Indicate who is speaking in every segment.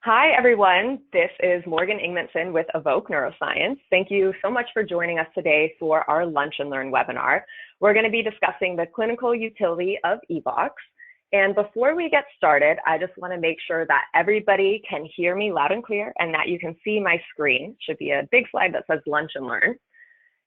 Speaker 1: Hi, everyone. This is Morgan Ingmanson with Evoke Neuroscience. Thank you so much for joining us today for our Lunch and Learn webinar. We're going to be discussing the clinical utility of EVOX. And before we get started, I just want to make sure that everybody can hear me loud and clear and that you can see my screen. It should be a big slide that says Lunch and Learn.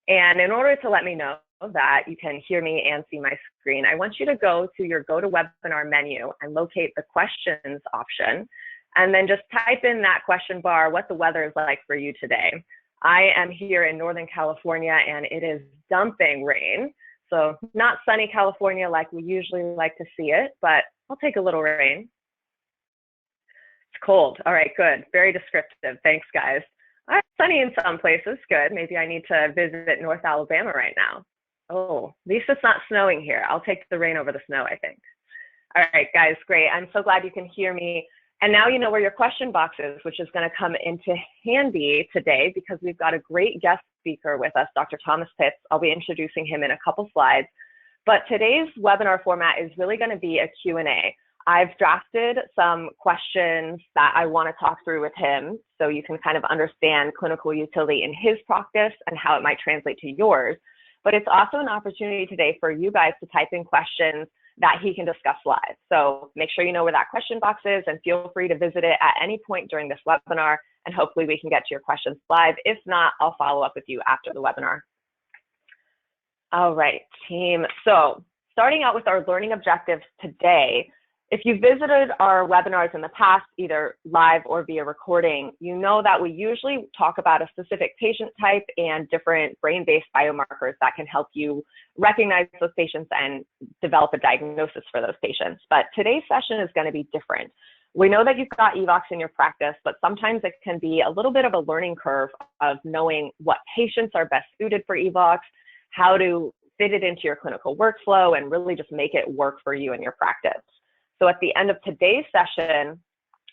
Speaker 1: And in order to let me know that you can hear me and see my screen, I want you to go to your GoToWebinar menu and locate the questions option. And then just type in that question bar, what the weather is like for you today. I am here in Northern California and it is dumping rain. So not sunny California like we usually like to see it, but I'll take a little rain. It's cold. All right, good. Very descriptive. Thanks, guys. All right, sunny in some places. Good. Maybe I need to visit North Alabama right now. Oh, at least it's not snowing here. I'll take the rain over the snow, I think. All right, guys, great. I'm so glad you can hear me. And now you know where your question box is, which is going to come into handy today because we've got a great guest speaker with us, Dr. Thomas Pitts. I'll be introducing him in a couple slides. But today's webinar format is really going to be a Q&A. I've drafted some questions that I want to talk through with him so you can kind of understand clinical utility in his practice and how it might translate to yours. But it's also an opportunity today for you guys to type in questions that he can discuss live. So make sure you know where that question box is and feel free to visit it at any point during this webinar, and hopefully we can get to your questions live. If not, I'll follow up with you after the webinar. All right, team. So starting out with our learning objectives today, if you visited our webinars in the past, either live or via recording, you know that we usually talk about a specific patient type and different brain-based biomarkers that can help you recognize those patients and develop a diagnosis for those patients. But today's session is going to be different. We know that you've got EVOX in your practice, but sometimes it can be a little bit of a learning curve of knowing what patients are best suited for EVOX, how to fit it into your clinical workflow, and really just make it work for you in your practice. So at the end of today's session,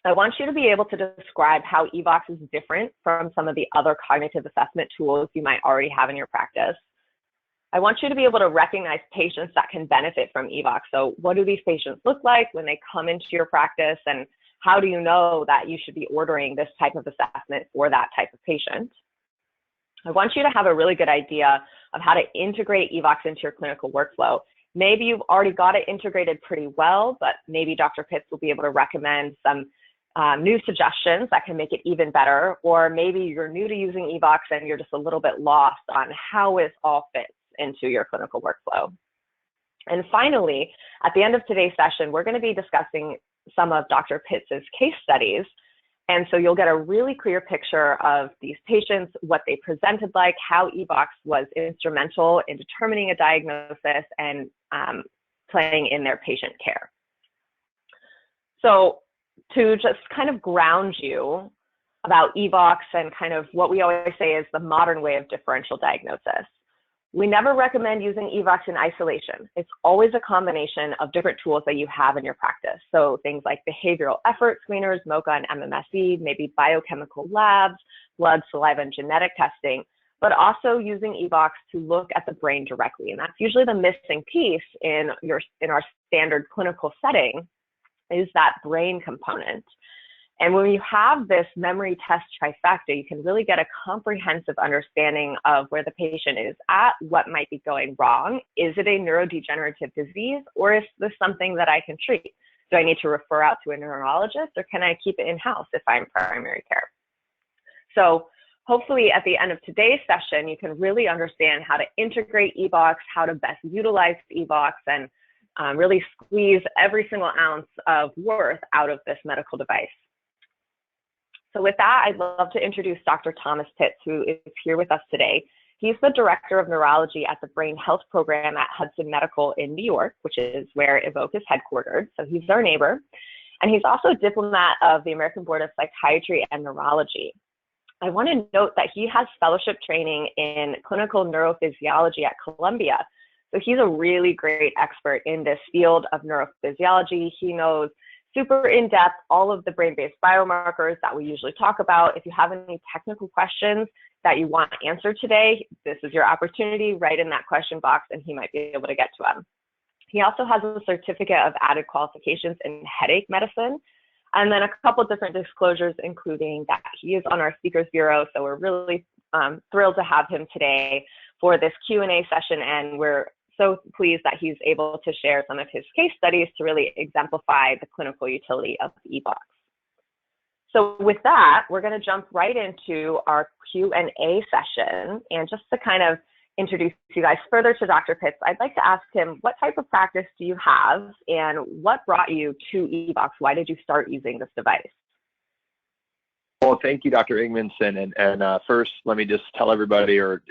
Speaker 1: I want you to be able to describe how EVOX is different from some of the other cognitive assessment tools you might already have in your practice. I want you to be able to recognize patients that can benefit from EVOX. So what do these patients look like when they come into your practice, and how do you know that you should be ordering this type of assessment for that type of patient? I want you to have a really good idea of how to integrate EVOX into your clinical workflow. Maybe you've already got it integrated pretty well, but maybe Dr. Pitts will be able to recommend some new suggestions that can make it even better. Or maybe you're new to using EVOX and you're just a little bit lost on how it all fits into your clinical workflow. And finally, at the end of today's session, we're going to be discussing some of Dr. Pitts's case studies. And so you'll get a really clear picture of these patients, what they presented like, how EVOX was instrumental in determining a diagnosis and playing in their patient care. So to just kind of ground you about EVOX and kind of what we always say is the modern way of differential diagnosis, we never recommend using EVOX in isolation. It's always a combination of different tools that you have in your practice. So things like behavioral effort screeners, MoCA and MMSE, maybe biochemical labs, blood, saliva, and genetic testing, but also using EVOX to look at the brain directly. And that's usually the missing piece in our standard clinical setting, is that brain component. And when you have this memory test trifecta, you can really get a comprehensive understanding of where the patient is at, what might be going wrong. Is it a neurodegenerative disease, or is this something that I can treat? Do I need to refer out to a neurologist, or can I keep it in-house if I'm primary care? So hopefully at the end of today's session, you can really understand how to integrate EVOX, how to best utilize EVOX, and really squeeze every single ounce of worth out of this medical device. So with that, I'd love to introduce Dr. Thomas Pitts, who is here with us today. He's the Director of Neurology at the Brain Health Program at Hudson Medical in New York, which is where Evoke is headquartered. So he's our neighbor. And he's also a diplomat of the American Board of Psychiatry and Neurology. I want to note that he has fellowship training in clinical neurophysiology at Columbia. So he's a really great expert in this field of neurophysiology. He knows super in-depth all of the brain-based biomarkers that we usually talk about. If you have any technical questions that you want answered today, this is your opportunity. Write in that question box and he might be able to get to them. He also has a certificate of added qualifications in headache medicine And then a couple different disclosures, including that he is on our speakers bureau. So we're really thrilled to have him today for this Q&A session. And we're so pleased that he's able to share some of his case studies to really exemplify the clinical utility of EVOX. So with that, we're going to jump right into our Q&A session. And just to kind of introduce you guys further to Dr. Pitts, I'd like to ask him, what type of practice do you have and what brought you to EVOX? Why did you start using this device?
Speaker 2: Well, thank you, Dr. Ingmanson. And first, let me just tell everybody, or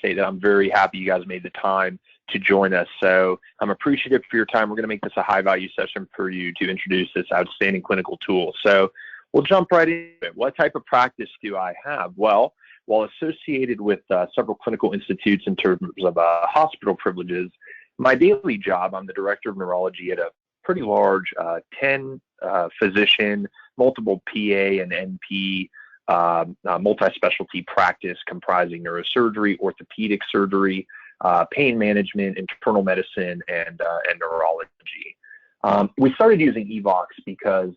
Speaker 2: say that I'm very happy you guys made the time to join us. So I'm appreciative for your time. We're going to make this a high-value session for you to introduce this outstanding clinical tool. So we'll jump right into it. What type of practice do I have? Well, while associated with several clinical institutes in terms of hospital privileges, my daily job, I'm the director of neurology at a pretty large 10-physician, multiple PA and NP, multi-specialty practice comprising neurosurgery, orthopedic surgery, pain management, internal medicine, and neurology. We started using EVOX because,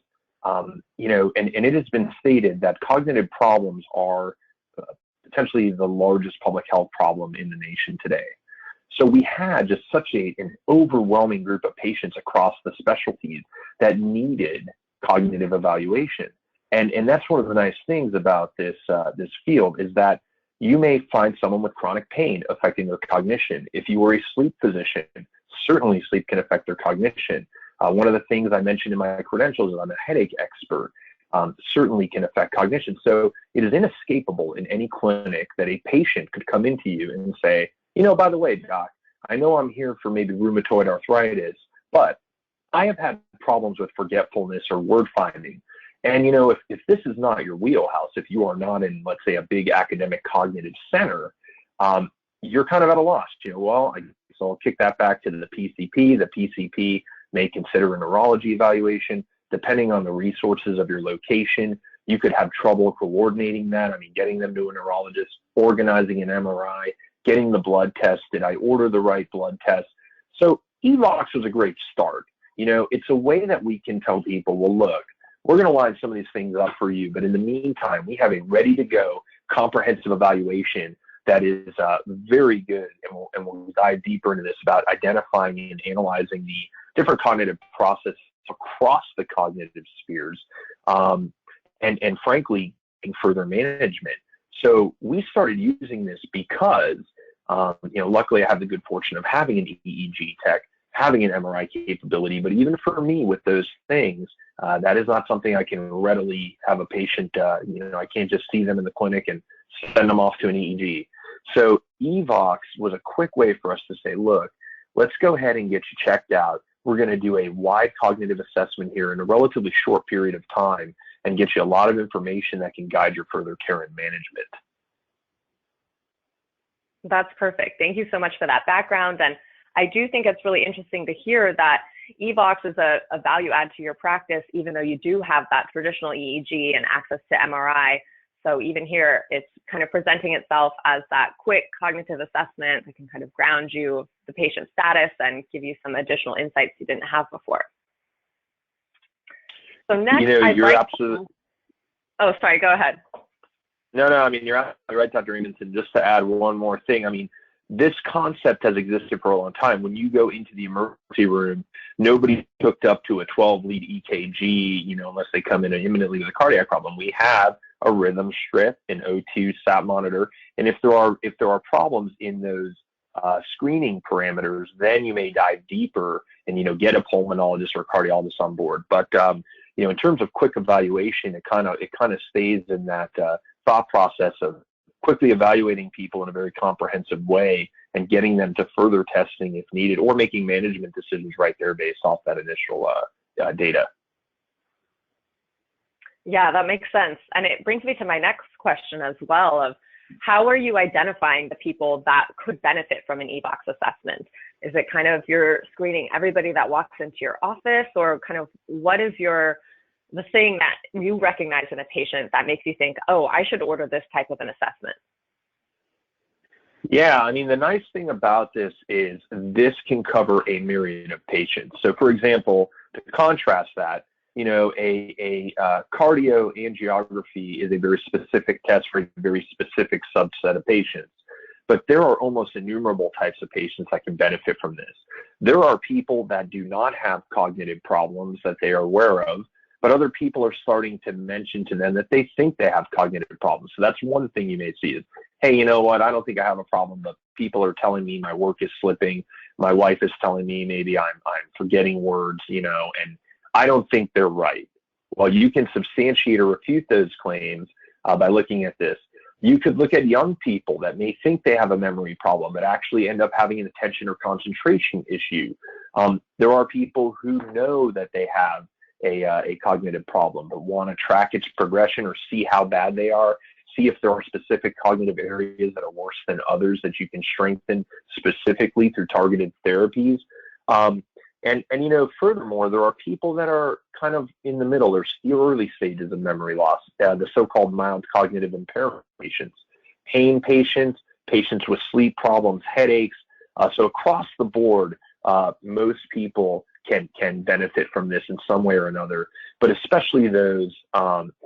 Speaker 2: and it has been stated that cognitive problems are potentially the largest public health problem in the nation today. So we had just such an overwhelming group of patients across the specialties that needed cognitive evaluation. And that's one of the nice things about this field is that you may find someone with chronic pain affecting their cognition. If you were a sleep physician, certainly sleep can affect their cognition. One of the things I mentioned in my credentials is I'm a headache expert. Certainly can affect cognition. So it is inescapable in any clinic that a patient could come into you and say, by the way, doc, I know I'm here for maybe rheumatoid arthritis, but I have had problems with forgetfulness or word finding. And, if this is not your wheelhouse, if you are not in, let's say, a big academic cognitive center, you're kind of at a loss. Well, I guess I'll kick that back to the PCP. The PCP may consider a neurology evaluation. Depending on the resources of your location, you could have trouble coordinating that. Getting them to a neurologist, organizing an MRI, getting the blood test. Did I order the right blood test? So EVOX was a great start. It's a way that we can tell people, well, look, we're going to line some of these things up for you, but in the meantime, we have a ready-to-go comprehensive evaluation that is very good, and we'll dive deeper into this about identifying and analyzing the different cognitive processes across the cognitive spheres, and frankly, in further management. So we started using this because, luckily I have the good fortune of having an EEG tech, having an MRI capability, but even for me with those things, that is not something I can readily have a patient, I can't just see them in the clinic and send them off to an EEG. So EVOX was a quick way for us to say, look, let's go ahead and get you checked out. We're going to do a wide cognitive assessment here in a relatively short period of time and get you a lot of information that can guide your further care and management.
Speaker 1: That's perfect. Thank you so much for that background. And I do think it's really interesting to hear that EVOX is a value add to your practice, even though you do have that traditional EEG and access to MRI. So even here, it's kind of presenting itself as that quick cognitive assessment that can kind of ground you, the patient status, and give you some additional insights you didn't have before. So next,
Speaker 2: you're absolutely.
Speaker 1: Oh, sorry, go ahead.
Speaker 2: No, you're absolutely right, Dr. Raymondson. Just to add one more thing, this concept has existed for a long time. When you go into the emergency room, nobody's hooked up to a 12-lead EKG, unless they come in imminently with a cardiac problem. We have a rhythm strip, an O2 sat monitor, and if there are problems in those screening parameters, then you may dive deeper and get a pulmonologist or a cardiologist on board. But in terms of quick evaluation, it kind of stays in that thought process of quickly evaluating people in a very comprehensive way and getting them to further testing if needed, or making management decisions right there based off that initial data.
Speaker 1: Yeah, that makes sense. And it brings me to my next question as well of how are you identifying the people that could benefit from an EVOX assessment? Is it kind of you're screening everybody that walks into your office, or kind of what is the thing that you recognize in a patient that makes you think, oh, I should order this type of an assessment?
Speaker 2: Yeah, the nice thing about this is this can cover a myriad of patients. So for example, to contrast that, cardioangiography is a very specific test for a very specific subset of patients. But there are almost innumerable types of patients that can benefit from this. There are people that do not have cognitive problems that they are aware of, but other people are starting to mention to them that they think they have cognitive problems. So that's one thing you may see is, hey, you know what, I don't think I have a problem, but people are telling me my work is slipping. My wife is telling me maybe I'm forgetting words, and I don't think they're right. Well, you can substantiate or refute those claims by looking at this. You could look at young people that may think they have a memory problem but actually end up having an attention or concentration issue. There are people who know that they have a cognitive problem but want to track its progression or see how bad they are, see if there are specific cognitive areas that are worse than others that you can strengthen specifically through targeted therapies. Furthermore, there are people that are kind of in the middle. There's the early stages of memory loss, the so-called mild cognitive impairment patients, pain patients, patients with sleep problems, headaches. So across the board, most people can benefit from this in some way or another, but especially those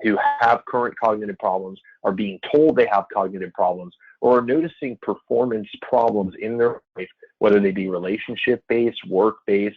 Speaker 2: who have current cognitive problems, are being told they have cognitive problems, or are noticing performance problems in their life, whether they be relationship-based, work-based,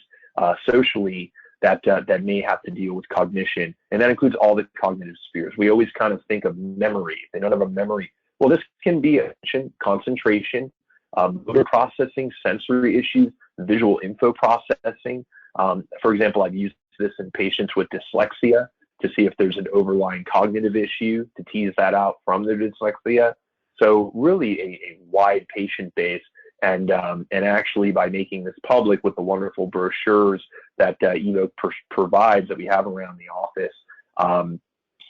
Speaker 2: socially, that may have to deal with cognition. And that includes all the cognitive spheres. We always kind of think of memory. They don't have a memory. Well, this can be attention, concentration, motor processing, sensory issues, visual info processing. For example, I've used this in patients with dyslexia to see if there's an overlying cognitive issue, to tease that out from their dyslexia. So really a wide patient base. And actually, by making this public with the wonderful brochures that Evoke provides that we have around the office, and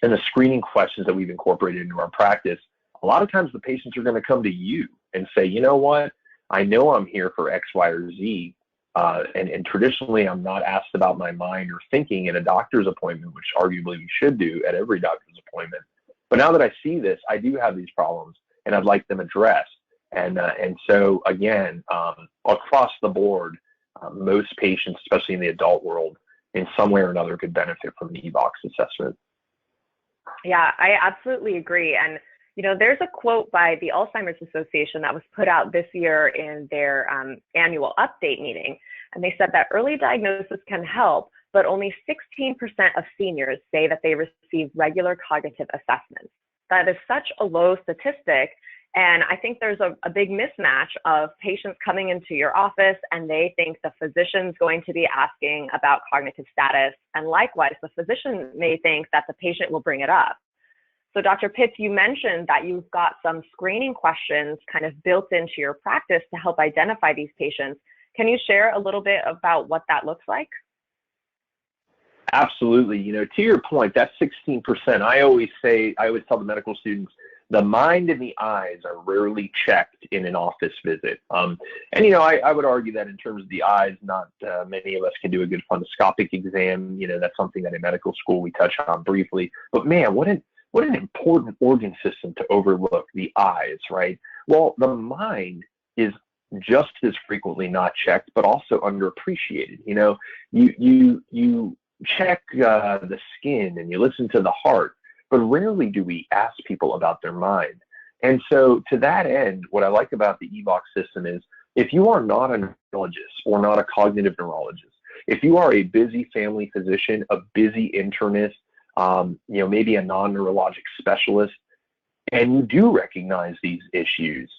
Speaker 2: the screening questions that we've incorporated into our practice, a lot of times the patients are going to come to you and say, you know what, I know I'm here for X, Y, or Z, and traditionally I'm not asked about my mind or thinking in a doctor's appointment, which arguably we should do at every doctor's appointment. But now that I see this, I do have these problems, and I'd like them addressed. And so, again, across the board, most patients, especially in the adult world, in some way or another could benefit from the EVOX assessment.
Speaker 1: Yeah, I absolutely agree. And, there's a quote by the Alzheimer's Association that was put out this year in their annual update meeting. And they said that early diagnosis can help, but only 16% of seniors say that they receive regular cognitive assessments. That is such a low statistic. And I think there's a big mismatch of patients coming into your office and they think the physician's going to be asking about cognitive status. And likewise, the physician may think that the patient will bring it up. So Dr. Pitts, you mentioned that you've got some screening questions kind of built into your practice to help identify these patients. Can you share a little bit about what that looks like?
Speaker 2: Absolutely. To your point, that 16%, I always tell the medical students, the mind and the eyes are rarely checked in an office visit. I would argue that in terms of the eyes, not many of us can do a good fundoscopic exam. That's something that in medical school we touch on briefly. But man, what an important organ system to overlook, the eyes, right? Well, the mind is just as frequently not checked, but also underappreciated. You check the skin and you listen to the heart, but rarely do we ask people about their mind. And so to that end, what I like about the EVOX system is if you are not a neurologist or not a cognitive neurologist, if you are a busy family physician, a busy internist, maybe a non-neurologic specialist, and you do recognize these issues,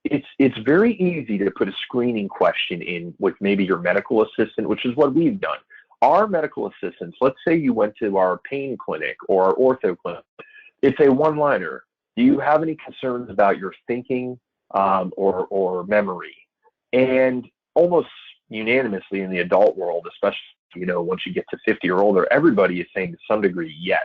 Speaker 2: it's very easy to put a screening question in with maybe your medical assistant, which is what we've done. Our medical assistants, let's say you went to our pain clinic or our ortho clinic, it's a one-liner. Do you have any concerns about your thinking or memory? And almost unanimously in the adult world, especially once you get to 50 or older, everybody is saying to some degree yes.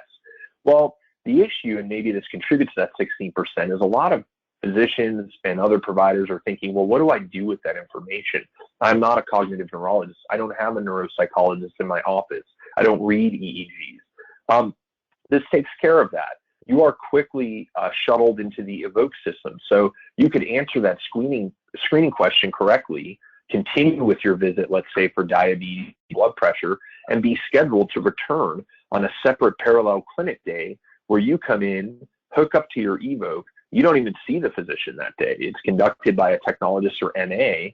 Speaker 2: Well, the issue, and maybe this contributes to that 16%, is a lot of physicians and other providers are thinking, well, what do I do with that information? I'm not a cognitive neurologist. I don't have a neuropsychologist in my office. I don't read EEGs. This takes care of that. You are quickly shuttled into the Evoke system. So you could answer that screening question correctly. continue with your visit, let's say for diabetes, blood pressure, and be scheduled to return on a separate parallel clinic day where you come in, hook up to your Evoke. You don't even see the physician that day. It's conducted by a technologist or MA,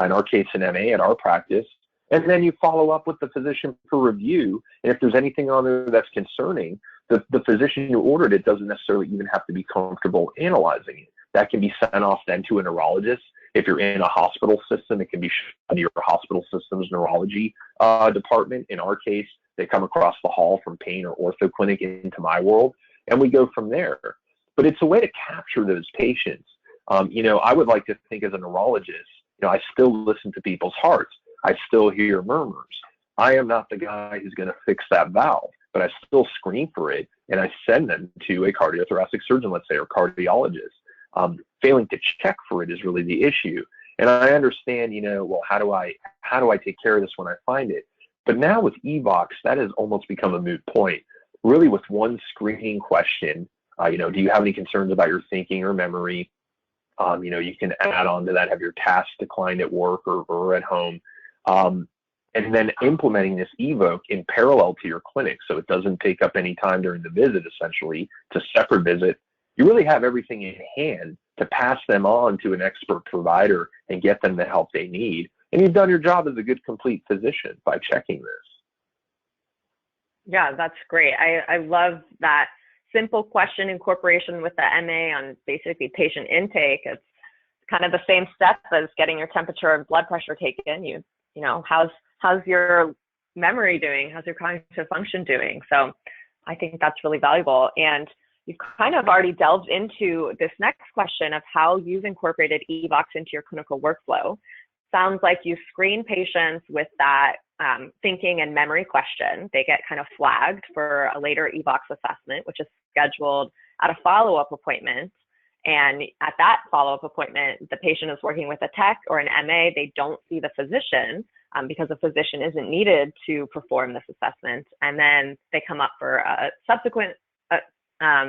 Speaker 2: in our case an MA at our practice, and then you follow up with the physician for review. And if there's anything on there that's concerning, the physician who ordered it doesn't necessarily even have to be comfortable analyzing it. That can be sent off then to a neurologist. If you're in a hospital system, it can be to your hospital system's neurology department. In our case, they come across the hall from pain or ortho clinic into my world, and we go from there. But it's a way to capture those patients. I would like to think as a neurologist, I still listen to people's hearts. I still hear murmurs. I am not the guy who's going to fix that valve, but I still screen for it, and I send them to a cardiothoracic surgeon, let's say, or cardiologist. Failing to check for it is really the issue. And I understand, well, how do I take care of this when I find it? But now with EVOX, that has almost become a moot point. Really, with one screening question, do you have any concerns about your thinking or memory? You can add on to that, have your tasks declined at work or at home. And then implementing this Evoke in parallel to your clinic so it doesn't take up any time during the visit, essentially. It's a separate visit. You really have everything in hand to pass them on to an expert provider and get them the help they need. And you've done your job as a good, complete physician by checking this.
Speaker 1: Yeah, that's great. I love that simple question incorporation with the MA on basically patient intake. It's kind of the same step as getting your temperature and blood pressure taken. How's your memory doing? How's your cognitive function doing? So I think that's really valuable. And you've kind of already delved into this next question of how you've incorporated EVOX into your clinical workflow. Sounds like you screen patients with that thinking and memory question. They get kind of flagged for a later EVOX assessment, which is scheduled at a follow-up appointment. And at that follow-up appointment, the patient is working with a tech or an MA. They don't see the physician because the physician isn't needed to perform this assessment. And then they come up for a subsequent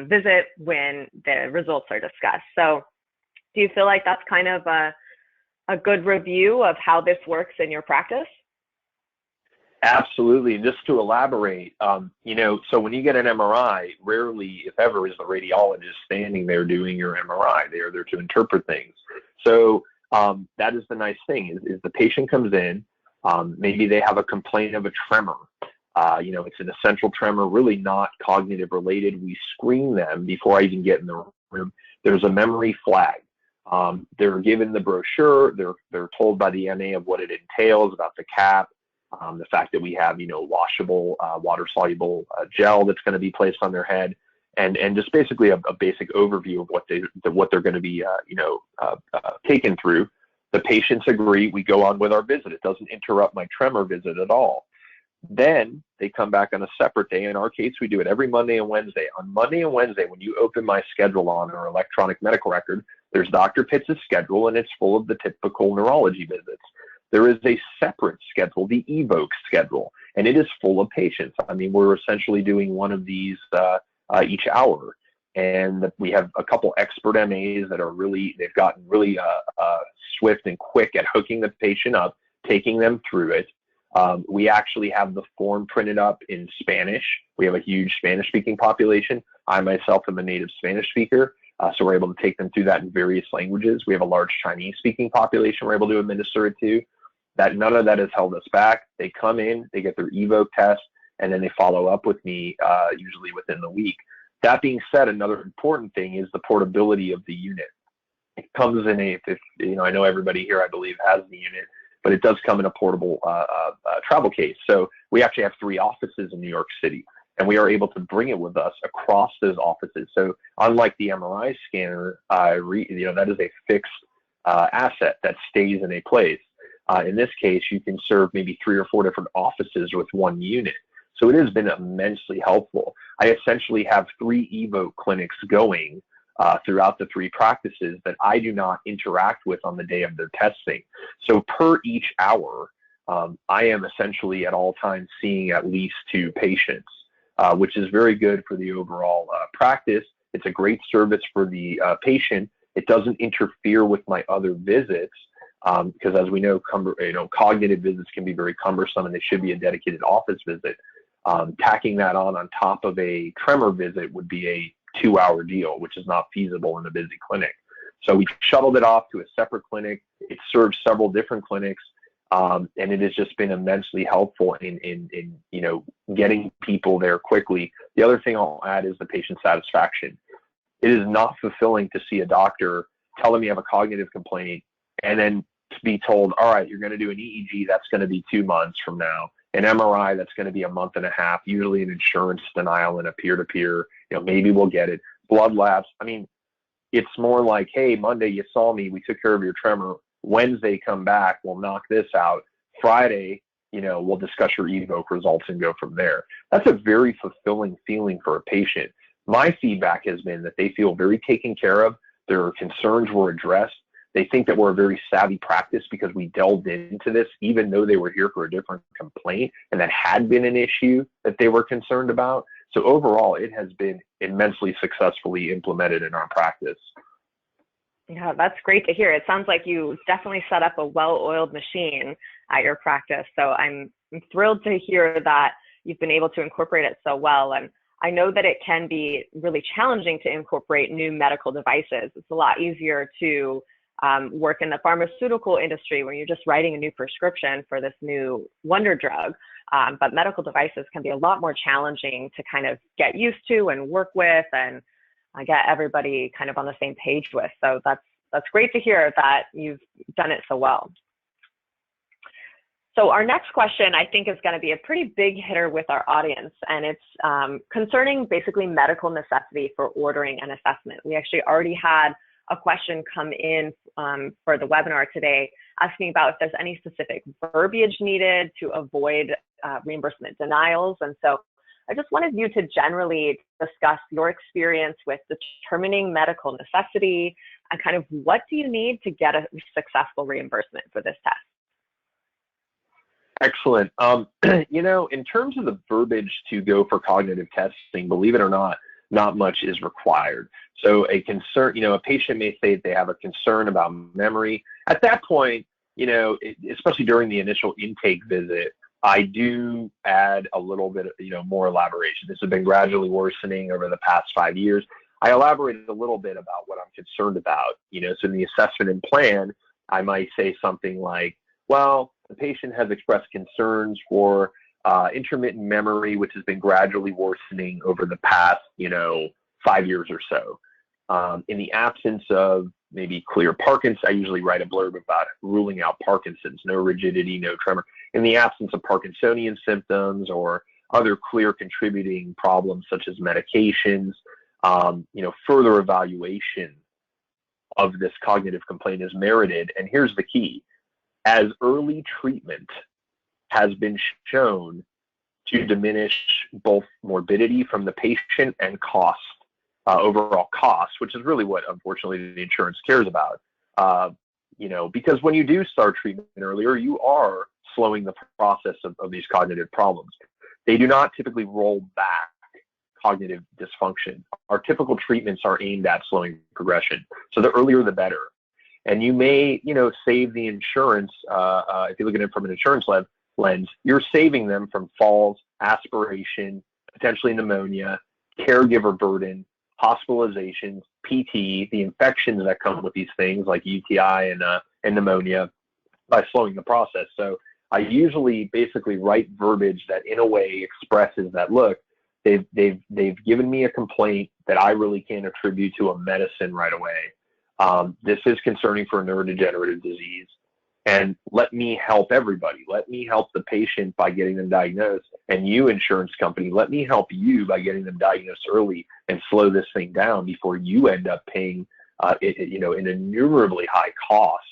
Speaker 1: visit when the results are discussed. So do you feel like that's kind of a good review of how this works in your practice?
Speaker 2: Absolutely. And just to elaborate, so when you get an MRI, rarely, if ever, is the radiologist standing there doing your MRI. They are there to interpret things. So that is the nice thing is the patient comes in, maybe they have a complaint of a tremor. It's an essential tremor, really not cognitive related. We screen them before I even get in the room. There's a memory flag. They're given the brochure. They're told by the MA of what it entails, about the cap, the fact that we have, washable, water-soluble gel that's going to be placed on their head, and just basically a basic overview of what they're going to be, taken through. The patients agree. We go on with our visit. It doesn't interrupt my tremor visit at all. Then they come back on a separate day. In our case, we do it every Monday and Wednesday. On Monday and Wednesday, when you open my schedule on our electronic medical record, there's Dr. Pitts' schedule, and it's full of the typical neurology visits. There is a separate schedule, the Evoke schedule, and it is full of patients. I mean, we're essentially doing one of these each hour. And we have a couple expert MAs that are they've gotten really swift and quick at hooking the patient up, taking them through it. We actually have the form printed up in Spanish. We have a huge Spanish-speaking population. I myself am a native Spanish speaker, so we're able to take them through that in various languages. We have a large Chinese-speaking population we're able to administer it to. None of that has held us back. They come in, they get their Evoke test, and then they follow up with me usually within the week. That being said, another important thing is the portability of the unit. It comes in I know everybody here, I believe, has the unit, but it does come in a portable travel case. So we actually have 3 offices in New York City, and we are able to bring it with us across those offices. So unlike the MRI scanner, that is a fixed asset that stays in a place. In this case, you can serve maybe 3 or 4 different offices with one unit. So it has been immensely helpful. I essentially have 3 Evoke clinics going throughout the 3 practices that I do not interact with on the day of their testing. So per each hour, I am essentially at all times seeing at least 2 patients, which is very good for the overall practice. It's a great service for the patient. It doesn't interfere with my other visits. because as we know, cognitive visits can be very cumbersome, and they should be a dedicated office visit. Tacking that on top of a tremor visit would be a 2-hour deal, which is not feasible in a busy clinic. So we shuttled it off to a separate clinic. It serves several different clinics, and it has just been immensely helpful in getting people there quickly. The other thing I'll add is the patient satisfaction. It is not fulfilling to see a doctor tell them you have a cognitive complaint and then to be told, all right, you're going to do an EEG, that's going to be 2 months from now. An MRI, that's going to be a month and a half, usually an insurance denial and a peer-to-peer, maybe we'll get it. Blood labs, I mean, it's more like, hey, Monday you saw me, we took care of your tremor. Wednesday, come back, we'll knock this out. Friday, we'll discuss your Evoke results and go from there. That's a very fulfilling feeling for a patient. My feedback has been that they feel very taken care of. Their concerns were addressed. They think that we're a very savvy practice because we delved into this, even though they were here for a different complaint and that had been an issue that they were concerned about. So overall, it has been immensely successfully implemented in our practice.
Speaker 1: Yeah, that's great to hear. It sounds like you definitely set up a well-oiled machine at your practice. So I'm thrilled to hear that you've been able to incorporate it so well. And I know that it can be really challenging to incorporate new medical devices. It's a lot easier to work in the pharmaceutical industry when you're just writing a new prescription for this new wonder drug. But medical devices can be a lot more challenging to kind of get used to and work with and get everybody kind of on the same page with. So that's great to hear that you've done it so well. So our next question, I think, is going to be a pretty big hitter with our audience, and it's concerning basically medical necessity for ordering an assessment. We actually already had a question come in for the webinar today asking about if there's any specific verbiage needed to avoid reimbursement denials. And so I just wanted you to generally discuss your experience with determining medical necessity and kind of what do you need to get a successful reimbursement for this test?
Speaker 2: Excellent. In terms of the verbiage to go for cognitive testing, believe it or not much is required. So a patient may say that they have a concern about memory. At that point, especially during the initial intake visit, I do add a little bit, more elaboration. This has been gradually worsening over the past 5 years. I elaborated a little bit about what I'm concerned about. So in the assessment and plan, I might say something like, well, the patient has expressed concerns for intermittent memory, which has been gradually worsening over the past, 5 years or so. In the absence of maybe clear Parkinson's, I usually write a blurb about it, ruling out Parkinson's, no rigidity, no tremor. In the absence of Parkinsonian symptoms or other clear contributing problems such as medications, further evaluation of this cognitive complaint is merited. And here's the key. As early treatment has been shown to diminish both morbidity from the patient and cost, overall cost, which is really what, unfortunately, the insurance cares about. Because when you do start treatment earlier, you are slowing the process of these cognitive problems. They do not typically roll back cognitive dysfunction. Our typical treatments are aimed at slowing progression. So the earlier, the better. And you may, save the insurance, if you look at it from an insurance lens, you're saving them from falls, aspiration, potentially pneumonia, caregiver burden, hospitalizations, PT, the infections that come with these things like UTI and pneumonia by slowing the process. So I usually basically write verbiage that in a way expresses that, look, they've given me a complaint that I really can't attribute to a medicine right away. This is concerning for a neurodegenerative disease. And let me help everybody. Let me help the patient by getting them diagnosed. And you, insurance company, let me help you by getting them diagnosed early and slow this thing down before you end up paying, an innumerably high cost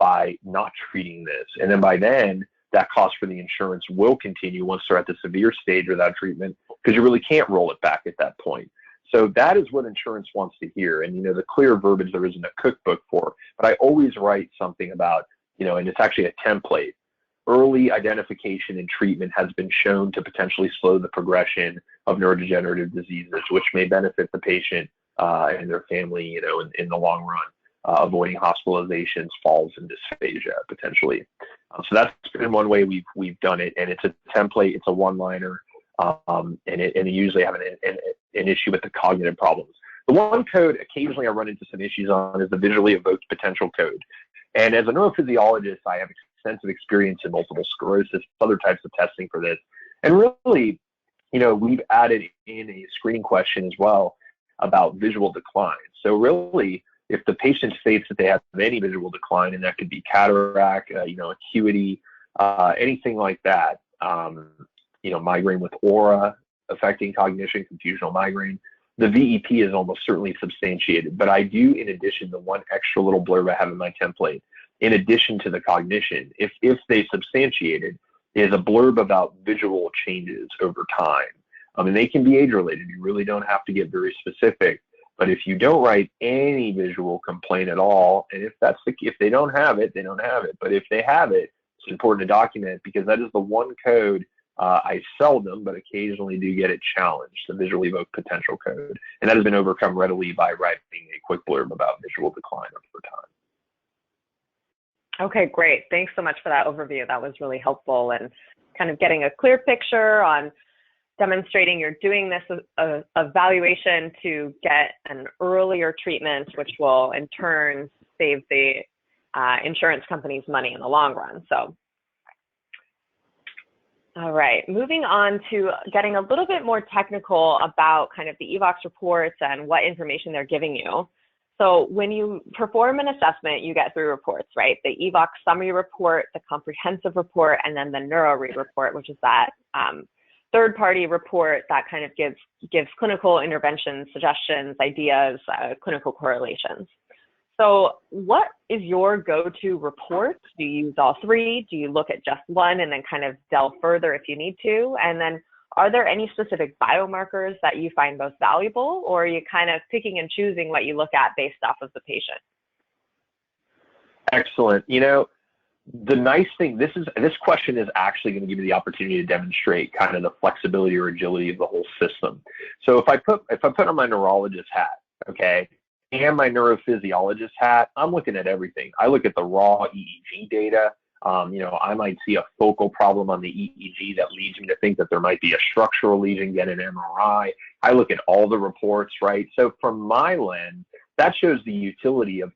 Speaker 2: by not treating this. And then by then, that cost for the insurance will continue once they're at the severe stage without treatment, because you really can't roll it back at that point. So that is what insurance wants to hear. And, the clear verbiage there isn't a cookbook for, but I always write something about, and it's actually a template. Early identification and treatment has been shown to potentially slow the progression of neurodegenerative diseases, which may benefit the patient and their family, in the long run. avoiding hospitalizations, falls, and dysphagia potentially. So that's been one way we've done it, and it's a template, it's a one-liner, and it usually have an issue with the cognitive problems. The one code occasionally I run into some issues on is the visually evoked potential code. And as a neurophysiologist, I have extensive experience in multiple sclerosis, other types of testing for this. And really, we've added in a screening question as well about visual decline. So really, if the patient states that they have any visual decline, and that could be cataract, acuity, anything like that, migraine with aura affecting cognition, confusional migraine, the VEP is almost certainly substantiated. But I do, in addition, the one extra little blurb I have in my template, in addition to the cognition, if they substantiate it, is a blurb about visual changes over time. They can be age-related. You really don't have to get very specific. But if you don't write any visual complaint at all, and if they don't have it, they don't have it. But if they have it, it's important to document, because that is the one code I seldom, but occasionally do get it challenged, the visually evoked potential code. And that has been overcome readily by writing a quick blurb about visual decline over time.
Speaker 1: Okay, great. Thanks so much for that overview. That was really helpful, and kind of getting a clear picture on demonstrating you're doing this evaluation to get an earlier treatment, which will in turn save the insurance companies money in the long run. So, all right, moving on to getting a little bit more technical about kind of the EVOX reports and what information they're giving you. So when you perform an assessment, you get 3 reports, right? The EVOX summary report, the comprehensive report, and then the NeuroRead report, which is that third-party report that kind of gives clinical interventions, suggestions, ideas, clinical correlations. So what is your go-to report? Do you use all 3? Do you look at just one and then kind of delve further if you need to? And then are there any specific biomarkers that you find most valuable, or are you kind of picking and choosing what you look at based off of the patient?
Speaker 2: Excellent. The nice thing, this question is actually going to give you the opportunity to demonstrate kind of the flexibility or agility of the whole system. So if I put on my neurologist hat, okay, and my neurophysiologist hat, I'm looking at everything. I look at the raw EEG data. I might see a focal problem on the EEG that leads me to think that there might be a structural lesion, get an MRI. I look at all the reports, right? So from my lens, that shows the utility of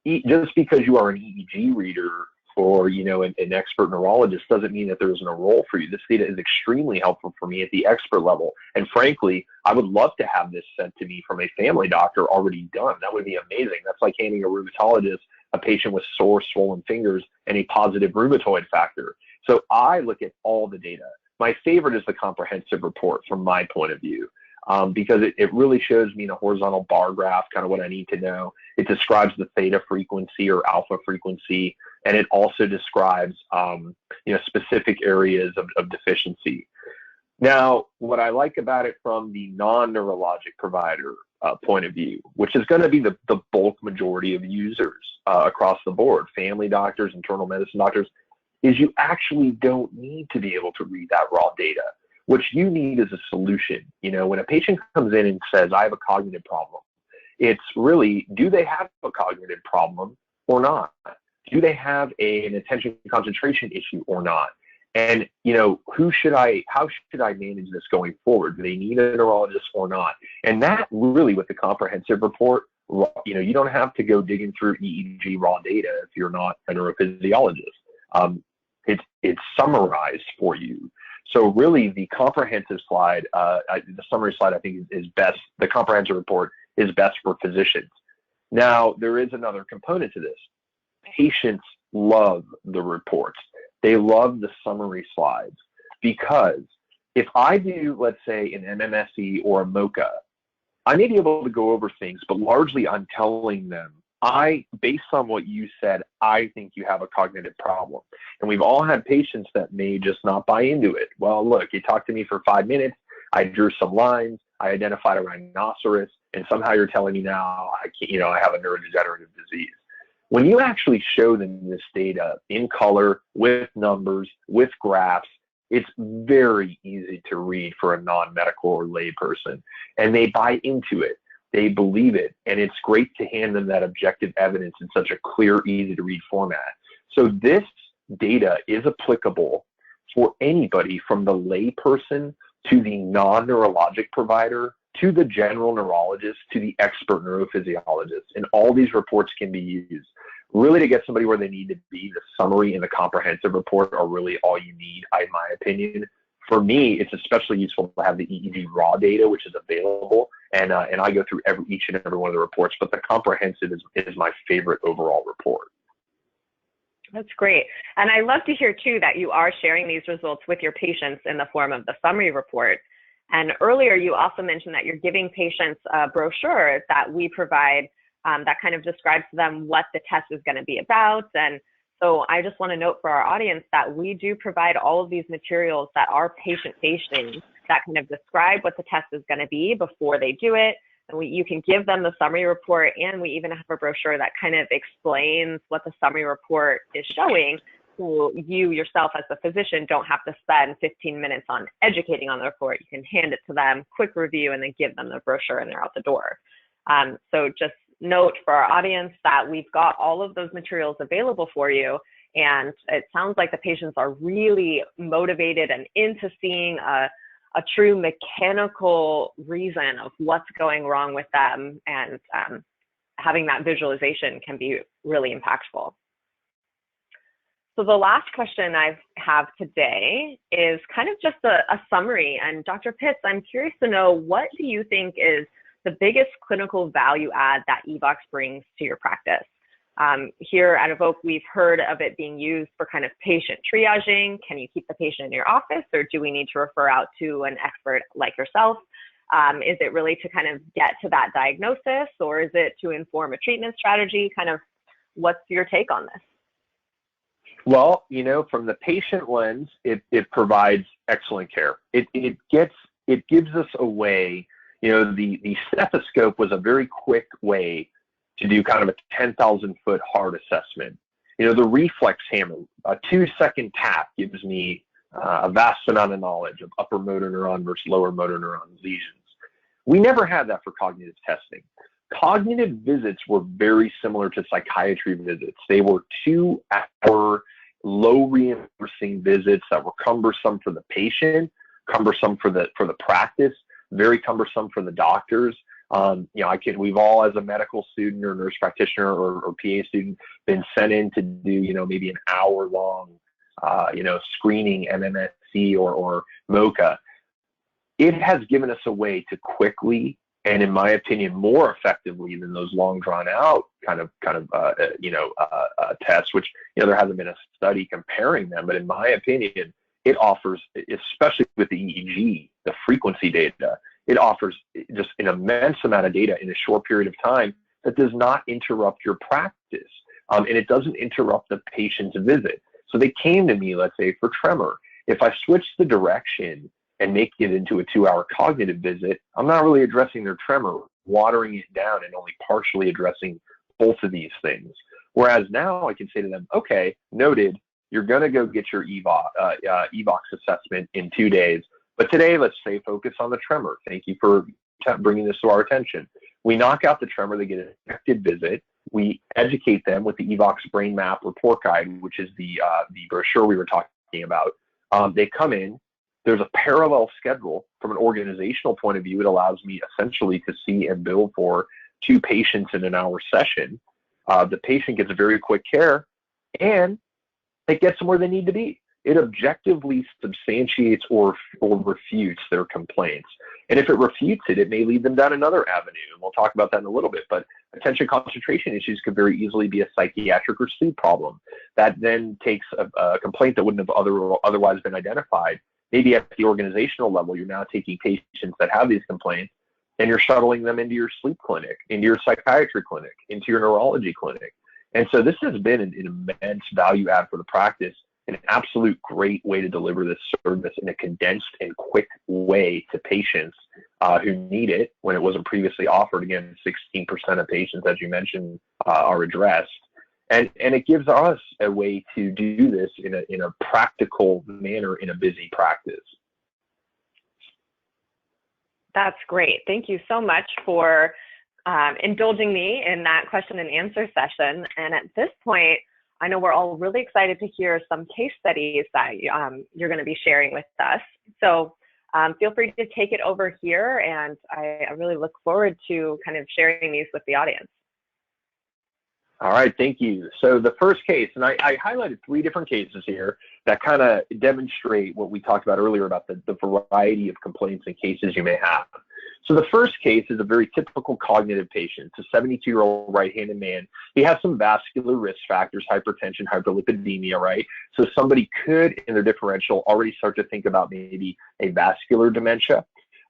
Speaker 2: just because you are an EEG reader or, an expert neurologist doesn't mean that there isn't a role for you. This data is extremely helpful for me at the expert level. And frankly, I would love to have this sent to me from a family doctor already done. That would be amazing. That's like handing a rheumatologist a patient with sore, swollen fingers and a positive rheumatoid factor. So I look at all the data. My favorite is the comprehensive report from my point of view, because it really shows me in a horizontal bar graph kind of what I need to know. It describes the theta frequency or alpha frequency, and it also describes specific areas of deficiency. Now, what I like about it from the non-neurologic provider point of view, which is going to be the bulk majority of users across the board, family doctors, internal medicine doctors, is you actually don't need to be able to read that raw data. What you need is a solution. When a patient comes in and says, I have a cognitive problem, it's really, do they have a cognitive problem or not? Do they have an attention concentration issue or not? And, how should I manage this going forward? Do they need a neurologist or not? And that really, with the comprehensive report, you don't have to go digging through EEG raw data if you're not a neurophysiologist. It's summarized for you. So really, the comprehensive slide, the summary slide, I think is best. The comprehensive report is best for physicians. Now, there is another component to this. Patients love the reports. They love the summary slides, because if I do, let's say, an MMSE or a MOCA, I may be able to go over things, but largely I'm telling them, based on what you said, I think you have a cognitive problem. And we've all had patients that may just not buy into it. Well, look, you talked to me for 5 minutes. I drew some lines. I identified a rhinoceros, and somehow you're telling me now I have a neurodegenerative disease. When you actually show them this data in color, with numbers, with graphs, it's very easy to read for a non-medical or lay person, and they buy into it. they believe it. And it's great to hand them that objective evidence in such a clear, easy to read format. So this data is applicable for anybody from the layperson to the non-neurologic provider, to the general neurologist, to the expert neurophysiologist. And all these reports can be used really to get somebody where they need to be. The summary and the comprehensive report are really all you need, in my opinion. For me, it's especially useful to have the EEG raw data, which is available, and I go through each and every one of the reports, but the comprehensive is my favorite overall report.
Speaker 1: That's great. And I love to hear too that you are sharing these results with your patients in the form of the summary report. And earlier you also mentioned that you're giving patients a brochure that we provide that kind of describes to them what the test is going to be about. And so I just want to note for our audience that we do provide all of these materials that are patient-facing that kind of describe what the test is going to be before they do it. And you can give them the summary report, and we even have a brochure that kind of explains what the summary report is showing. So you yourself as the physician don't have to spend 15 minutes on educating on the report. You can hand it to them, quick review, and then give them the brochure and they're out the door. So just note for our audience that we've got all of those materials available for you. And it sounds like the patients are really motivated and into seeing a true mechanical reason of what's going wrong with them, and having that visualization can be really impactful. So the last question I have today is kind of just a summary. And Dr. Pitts, I'm curious to know, what do you think is the biggest clinical value add that EVOX brings to your practice? Here at Evoke, we've heard of it being used for kind of patient triaging. Can you keep the patient in your office, or do we need to refer out to an expert like yourself? Is it really to kind of get to that diagnosis, or is it to inform a treatment strategy? Kind of, what's your take on this?
Speaker 2: Well, you know, from the patient lens, it provides excellent care. It gives us a way, you know, the stethoscope was a very quick way to do kind of a 10,000-foot hard assessment. You know, the reflex hammer, a 2-second tap gives me a vast amount of knowledge of upper motor neuron versus lower motor neuron lesions. We never had that for cognitive testing. Cognitive visits were very similar to psychiatry visits. They were 2-hour, low reimbursing visits that were cumbersome for the patient, cumbersome for the practice, very cumbersome for the doctors. You know, we've all, as a medical student or nurse practitioner or PA student, been sent in to do, you know, maybe an hour-long, you know, screening MMSC or MOCA. It has given us a way to quickly, and in my opinion, more effectively than those long drawn out tests, which, you know, there hasn't been a study comparing them, but in my opinion, it offers, especially with the EEG, the frequency data, it offers just an immense amount of data in a short period of time that does not interrupt your practice. And it doesn't interrupt the patient's visit. So they came to me, let's say, for tremor. If I switch the direction and make it into a 2-hour cognitive visit, I'm not really addressing their tremor, watering it down and only partially addressing both of these things. Whereas now I can say to them, okay, noted, you're going to go get your EVOX assessment in 2 days. But today, let's stay focused on the tremor. Thank you for bringing this to our attention. We knock out the tremor, they get an expected visit. We educate them with the EVOX Brain Map Report Guide, which is the brochure we were talking about. They come in. There's a parallel schedule from an organizational point of view. It allows me essentially to see and bill for 2 patients in an hour session. The patient gets very quick care, and it gets them where they need to be. It objectively substantiates or refutes their complaints. And if it refutes it, it may lead them down another avenue. And we'll talk about that in a little bit. But attention concentration issues could very easily be a psychiatric or sleep problem. That then takes a complaint that wouldn't have otherwise been identified. Maybe at the organizational level, you're now taking patients that have these complaints and you're shuttling them into your sleep clinic, into your psychiatry clinic, into your neurology clinic. And so this has been an immense value add for the practice, an absolute great way to deliver this service in a condensed and quick way to patients who need it when it wasn't previously offered. Again, 16% of patients, as you mentioned, are addressed. And it gives us a way to do this in a practical manner in a busy practice.
Speaker 1: That's great. Thank you so much for indulging me in that question and answer session. And at this point, I know we're all really excited to hear some case studies that you're going to be sharing with us. So feel free to take it over here, and I really look forward to kind of sharing these with the audience.
Speaker 2: All right, thank you. So the first case, and I highlighted 3 different cases here that kind of demonstrate what we talked about earlier about the variety of complaints and cases you may have. So the first case is a very typical cognitive patient. It's a 72-year-old right-handed man. He has some vascular risk factors, hypertension, hyperlipidemia, right? So somebody could, in their differential, already start to think about maybe a vascular dementia,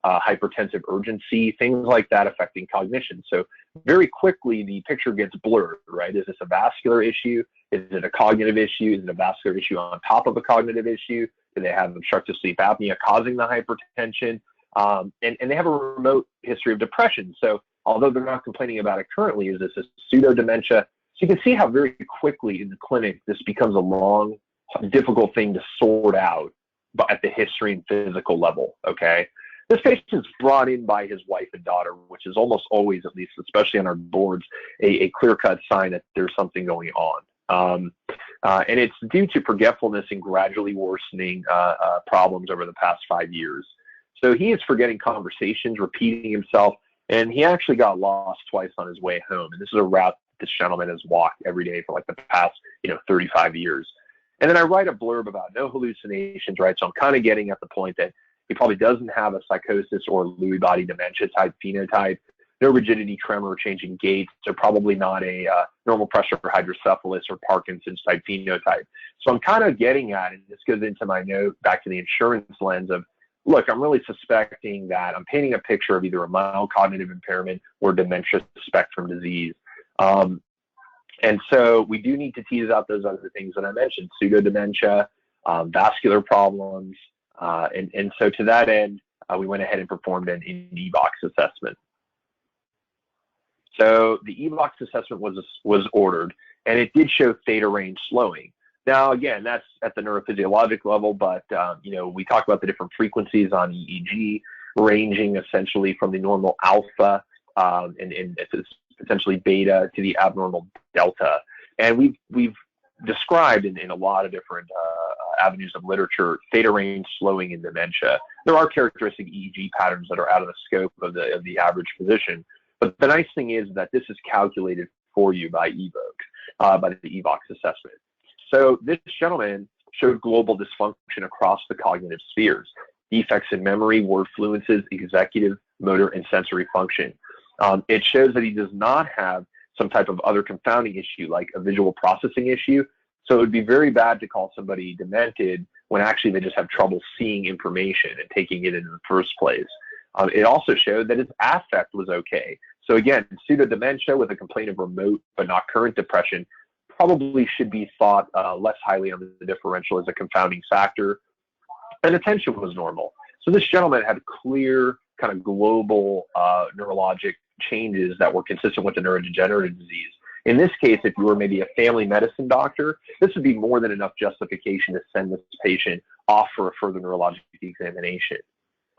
Speaker 2: hypertensive urgency, things like that affecting cognition. So very quickly, the picture gets blurred, right? Is this a vascular issue? Is it a cognitive issue? Is it a vascular issue on top of a cognitive issue? Do they have obstructive sleep apnea causing the hypertension? And they have a remote history of depression. So although they're not complaining about it currently, is this a pseudo-dementia? So you can see how very quickly in the clinic this becomes a long, difficult thing to sort out but at the history and physical level, okay? This patient is brought in by his wife and daughter, which is almost always, at least, especially on our boards, a clear-cut sign that there's something going on. And it's due to forgetfulness and gradually worsening problems over the past 5 years. So he is forgetting conversations, repeating himself, and he actually got lost twice on his way home. And this is a route this gentleman has walked every day for like the past, 35 years. And then I write a blurb about no hallucinations, right? So I'm kind of getting at the point that he probably doesn't have a psychosis or Lewy body dementia type phenotype, no rigidity, tremor, or changing gait, so probably not a normal pressure for hydrocephalus or Parkinson's type phenotype. So I'm kind of getting at, and this goes into my note back to the insurance lens of, look, I'm really suspecting that I'm painting a picture of either a mild cognitive impairment or dementia spectrum disease. And so we do need to tease out those other things that I mentioned, pseudodementia, vascular problems. And so to that end, we went ahead and performed an EVOX assessment. So the EVOX assessment was ordered, and it did show theta range slowing. Now, again, that's at the neurophysiologic level, but, we talk about the different frequencies on EEG, ranging essentially from the normal alpha and it's potentially beta to the abnormal delta. And we've described in a lot of different avenues of literature theta range slowing in dementia. There are characteristic EEG patterns that are out of the scope of the average physician. But the nice thing is that this is calculated for you by Evoke, by the EVOX assessment. So this gentleman showed global dysfunction across the cognitive spheres, defects in memory, word fluences, executive, motor, and sensory function. It shows that he does not have some type of other confounding issue like a visual processing issue. So it would be very bad to call somebody demented when actually they just have trouble seeing information and taking it in the first place. It also showed that his affect was okay. So again, pseudodementia with a complaint of remote but not current depression probably should be thought less highly on the differential as a confounding factor. And attention was normal. So this gentleman had clear kind of global neurologic changes that were consistent with the neurodegenerative disease. In this case, if you were maybe a family medicine doctor, this would be more than enough justification to send this patient off for a further neurologic examination.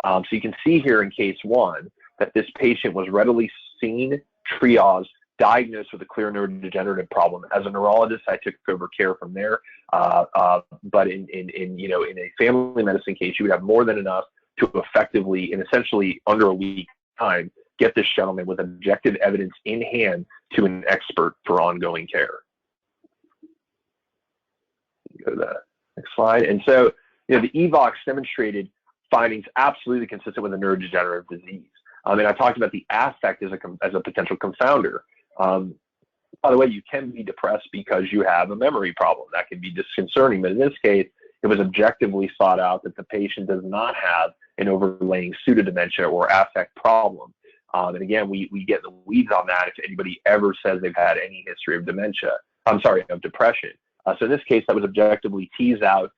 Speaker 2: So you can see here in case 1 that this patient was readily seen, triaged, diagnosed with a clear neurodegenerative problem. As a neurologist, I took over care from there. But in a family medicine case, you would have more than enough to effectively and essentially under a week time get this gentleman with objective evidence in hand to an expert for ongoing care. Go to the next slide. And so, the EVOX demonstrated findings absolutely consistent with a neurodegenerative disease. And I talked about the affect as a potential confounder. By the way, you can be depressed because you have a memory problem. That can be disconcerting. But in this case, it was objectively sought out that the patient does not have an overlaying pseudodementia or affect problem. And again, we get the weeds on that if anybody ever says they've had any history of of depression. So in this case, that was objectively teased out.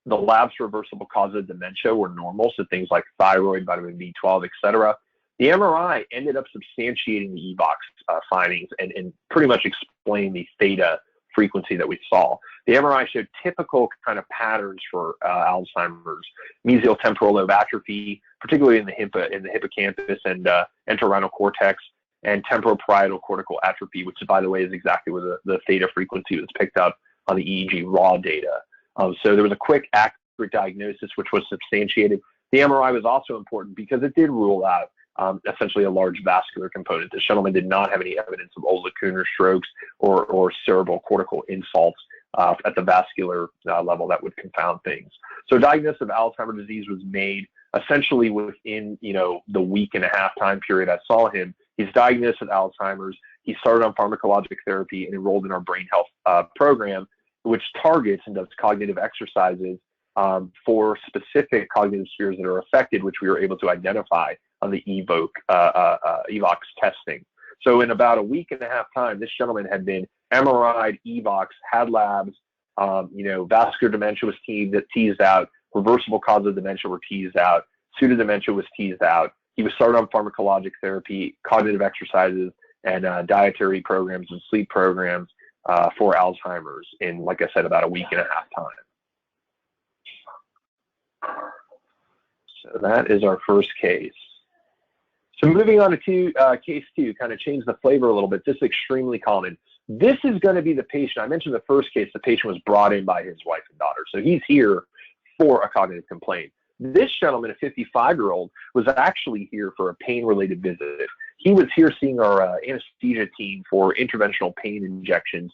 Speaker 2: The labs for reversible causes of dementia were normal, so things like thyroid, vitamin B12, etc. The MRI ended up substantiating the EVOX findings and pretty much explained the theta frequency that we saw. The MRI showed typical kind of patterns for Alzheimer's, mesial temporal lobe atrophy, particularly in the hippocampus and entorhinal cortex, and temporoparietal cortical atrophy, which, by the way, is exactly where the theta frequency was picked up on the EEG raw data. So there was a quick, accurate diagnosis, which was substantiated. The MRI was also important because it did rule out essentially a large vascular component. This gentleman did not have any evidence of old lacunar strokes or cerebral cortical insults at the vascular level that would confound things. So diagnosis of Alzheimer's disease was made essentially within, the week and a half time period I saw him. He's diagnosed with Alzheimer's. He started on pharmacologic therapy and enrolled in our brain health program, which targets and does cognitive exercises for specific cognitive spheres that are affected, which we were able to identify on the Evoke, EVOX testing. So in about a week and a half time, this gentleman had been MRI'd, EVOX, had labs, vascular dementia was teased out, reversible causes of dementia were teased out, pseudodementia was teased out. He was started on pharmacologic therapy, cognitive exercises, and dietary programs and sleep programs for Alzheimer's in, like I said, about a week and a half time. So that is our first case. So moving on to case 2, kind of change the flavor a little bit. This is extremely common. This is going to be the patient. I mentioned the first case, the patient was brought in by his wife and daughter. So he's here for a cognitive complaint. This gentleman, a 55-year-old, was actually here for a pain-related visit. He was here seeing our anesthesia team for interventional pain injections.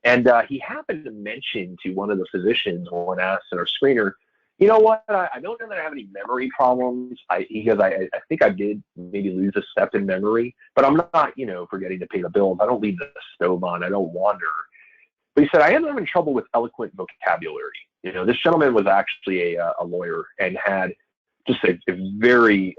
Speaker 2: And he happened to mention to one of the physicians when asked in our screener, you know what, I don't know that I have any memory problems. Because I think I did maybe lose a step in memory, but I'm not, forgetting to pay the bills. I don't leave the stove on. I don't wander. But he said, I am having trouble with eloquent vocabulary. This gentleman was actually a lawyer and had just a very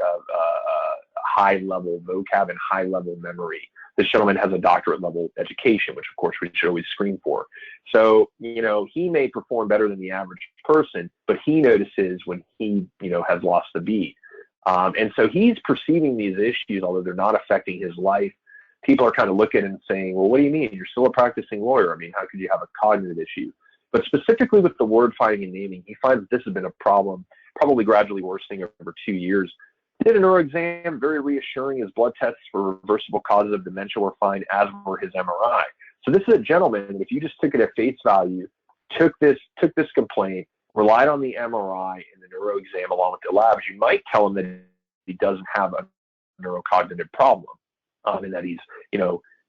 Speaker 2: high-level vocab and high-level memory. This gentleman has a doctorate-level education, which, of course, we should always screen for. So, he may perform better than the average person, but he notices when he, has lost the beat. And so he's perceiving these issues, although they're not affecting his life. People are kind of looking and saying, well, what do you mean? You're still a practicing lawyer. I mean, how could you have a cognitive issue? But specifically with the word finding and naming, he finds this has been a problem, probably gradually worsening over 2 years. Did a neuro exam, very reassuring. His blood tests for reversible causes of dementia were fine, as were his MRI. So this is a gentleman, if you just took it at face value, took this complaint, relied on the MRI and the neuro exam along with the labs, you might tell him that he doesn't have a neurocognitive problem, and that he's,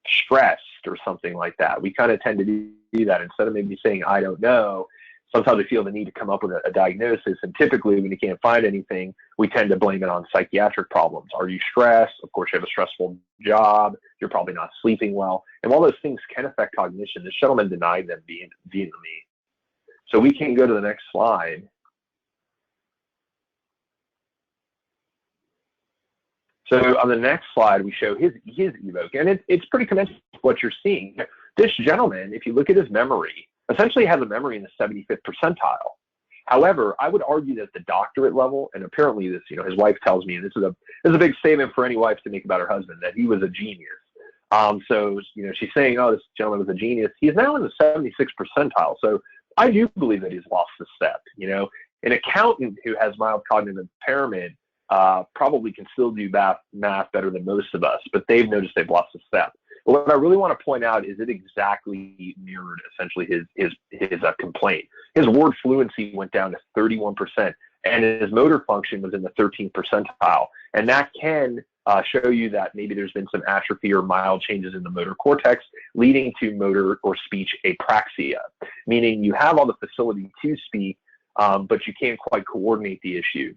Speaker 2: stressed or something like that. We kind of tend to do that instead of maybe saying, I don't know. Sometimes we feel the need to come up with a diagnosis, and typically when you can't find anything, we tend to blame it on psychiatric problems. Are you stressed? Of course, you have a stressful job. You're probably not sleeping well. And while those things can affect cognition, this gentleman denied them vehemently. So we can go to the next slide. So on the next slide, we show his Evoke, and it's pretty commensurate with what you're seeing. This gentleman, if you look at his memory, essentially has a memory in the 75th percentile. However, I would argue that the doctorate level, and apparently this, his wife tells me, and this is a big statement for any wife to make about her husband, that he was a genius. So, she's saying, oh, this gentleman was a genius. He is now in the 76th percentile. So I do believe that he's lost a step. An accountant who has mild cognitive impairment probably can still do math better than most of us, but they've noticed they've lost a step. But what I really want to point out is it exactly mirrored essentially his complaint. His word fluency went down to 31%, and his motor function was in the 13th percentile. And that can show you that maybe there's been some atrophy or mild changes in the motor cortex leading to motor or speech apraxia, meaning you have all the facility to speak, but you can't quite coordinate the issue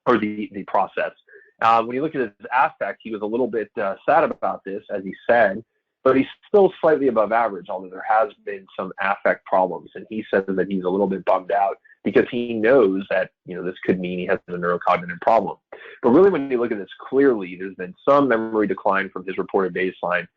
Speaker 2: or the process. When you look at his affect, he was a little bit sad about this, as he said, but he's still slightly above average, although there has been some affect problems. And he says that he's a little bit bummed out because he knows that, this could mean he has a neurocognitive problem. But really, when you look at this clearly, there's been some memory decline from his reported baseline,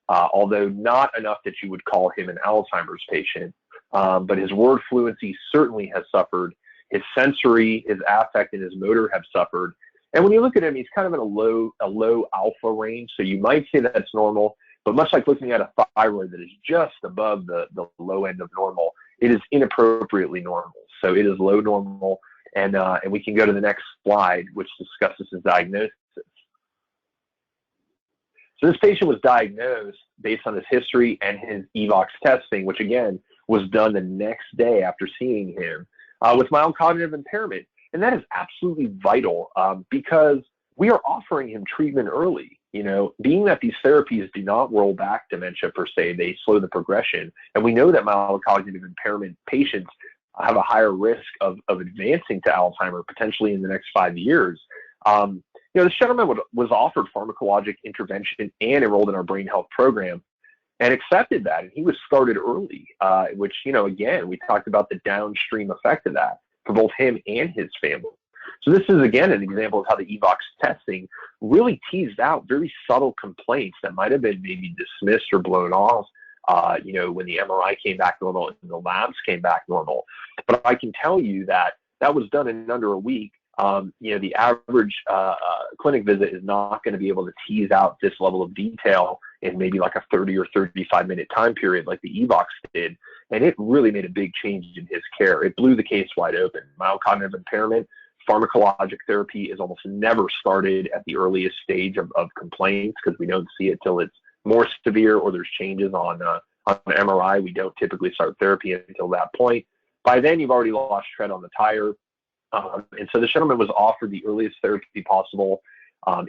Speaker 2: although not enough that you would call him an Alzheimer's patient. But his word fluency certainly has suffered. His sensory, his affect, and his motor have suffered. And when you look at him, he's kind of in a low alpha range. So you might say that's normal, but much like looking at a thyroid that is just above the low end of normal, it is inappropriately normal. So it is low normal. And we can go to the next slide, which discusses his diagnosis. So this patient was diagnosed based on his history and his EVOX testing, which again was done the next day after seeing him, with mild cognitive impairment. And that is absolutely vital, because we are offering him treatment early. Being that these therapies do not roll back dementia per se, they slow the progression. And we know that mild cognitive impairment patients have a higher risk of advancing to Alzheimer potentially in the next 5 years. This gentleman was offered pharmacologic intervention and enrolled in our brain health program and accepted that. And he was started early, which, again, we talked about the downstream effect of that for both him and his family. So this is, again, an example of how the EVOX testing really teased out very subtle complaints that might have been maybe dismissed or blown off, when the MRI came back normal and the labs came back normal. But I can tell you that was done in under a week. The average clinic visit is not going to be able to tease out this level of detail in maybe like a 30 or 35-minute time period like the EVOX did. And it really made a big change in his care. It blew the case wide open. Mild cognitive impairment, pharmacologic therapy is almost never started at the earliest stage of complaints, because we don't see it till it's more severe or there's changes on MRI. We don't typically start therapy until that point. By then, you've already lost tread on the tire. And so the gentleman was offered the earliest therapy possible.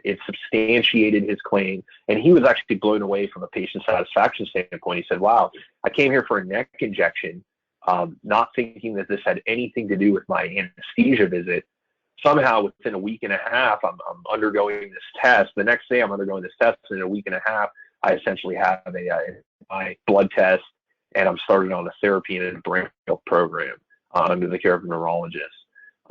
Speaker 2: It substantiated his claim, and he was actually blown away from a patient satisfaction standpoint. He said, wow, I came here for a neck injection, not thinking that this had anything to do with my anesthesia visit. Somehow within a week and a half, I'm undergoing this test. The next day I'm undergoing this test. In a week and a half, I essentially have my blood test, and I'm started on a therapy and a brain health program under the care of a neurologist.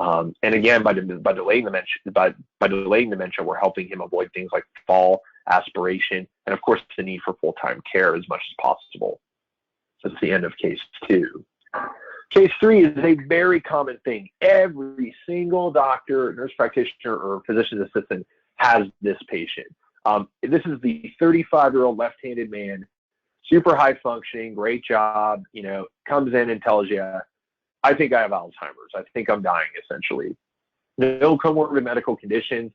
Speaker 2: And again, by delaying dementia, we're helping him avoid things like fall, aspiration, and of course the need for full-time care as much as possible. So that's the end of case 2. Case 3 is a very common thing. Every single doctor, nurse practitioner, or physician's assistant has this patient. This is the 35-year-old left-handed man, super high functioning, great job, comes in and tells you, I think I have Alzheimer's. I think I'm dying, essentially. No comorbid medical conditions.